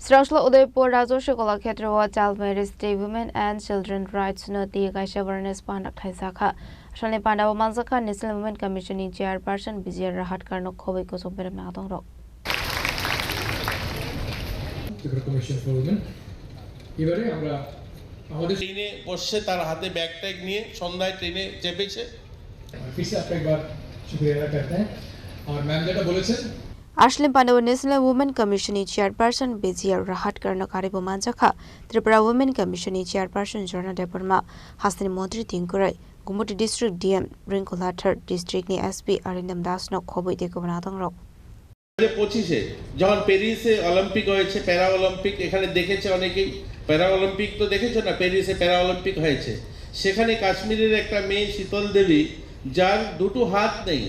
Srasla Udaipur Rajoshi Kolakshetra wa Child Marriage Day Women and Children Rights Noti Gaisha Awareness Pandak Thaisakha Shalni Pandawa Manzakha National Women Commission in Chairperson Bizir Rahat Karno Khobei ko sombere Madong Rock Commission for Women এবারে আমরা আমাদের ট্রেনে বসে তার হাতে bag tag নিয়ে সন্ধ্যায় ট্রেনে চেপেছে फिर से आपका एक बार शुक्रिया अदा करते हैं और मैम যেটা বলেছেন Ashley Pandawa National Women Commission in Chairperson Bizir Rahat Karno Karibo Manzakha Tripura Women Commission in Chairperson Jorna Deparma Hasani Montri Tinkurai Gumoti District DM Rinkulather District ni SP Arindam Das no Khobei de Madong Rock 25-এ যখন প্যারিসে Olympic হয়েছে প্যারা Olympic এখানে দেখেছে অনেকেই প্যারা Olympic তো দেখেছো না প্যারিসে প্যারা অলিম্পিক হয়েছে সেখানে কাশ্মীরের একটা মেয়ে শীতল দেবী যার দুটো হাত নেই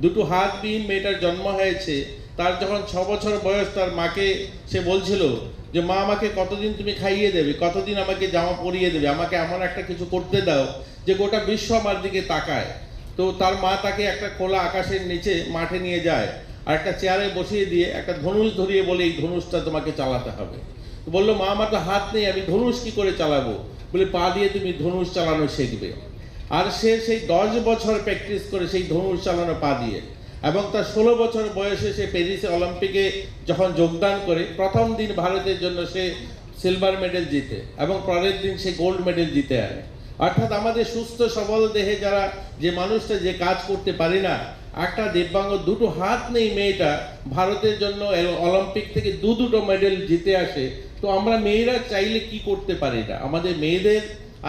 দুটো হাতবিহীন মেয়েটার জন্ম হয়েছে তার যখন 6 বছর বয়স তার মাকে সে বলছিল যে মা আমাকে কতদিন তুমি খাইয়ে দেবে কতদিন আমাকে জামা পরিয়ে দেবে আমাকে এমন একটা কিছু করতে দাও যে গোটা বিশ্ব আমার দিকে তাকায় তো তার মা তাকে একটা খোলা আকাশের নিচে মাঠে নিয়ে যায় আর একটা চেয়ারে বসিয়ে দিয়ে একটা ধনুষ ধরিয়ে বলে এই ধনুষটা তোমাকে চালাতে হবে তো বলল মা আমার তো হাত নেই আমি ধনুষ কি করে চালাবো বলে পা দিয়ে তুমি ধনুষ চালানো শিখবে আর সে সেই 10 বছর প্র্যাকটিস করে সেই ধনুষ চালানো পা দিয়ে এবং তার 16 বছর বয়সে সে প্যারিসে অলিম্পিকে যখন যোগদান করে প্রথম দিন ভারতের জন্য সে সিলভার মেডেল জিতে এবং পরের দিন সে গোল্ড মেডেল জিতে আনে অর্থাৎ আমাদের সুস্থ সবল দেহে যারা যে মানুষটা যে কাজ করতে পারে না একটা দিব্যাঙ্গ দুটো হাত নেই মেয়েটা ভারতের জন্য অলিম্পিক থেকে দুটো মেডেল জিতে আসে তো আমরা মেয়েরা চাইলে কি করতে পারি না আমাদের মেয়েদের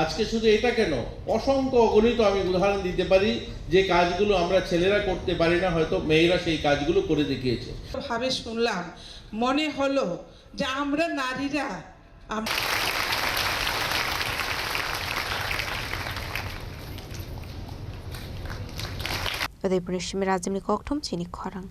আজকে শুধু এটা কেন অসংখ্য অগণিত আমি উদাহরণ দিতে পারি যে কাজগুলো আমরা ছেলেরা করতে পারি না হয়তো মেয়েরা সেই কাজগুলো করে দেখিয়েছে ভাবে শুনলাম মনে হলো যে আমরা নারীরা Udaipur Shimi Razimni Kokthom Chini Khorang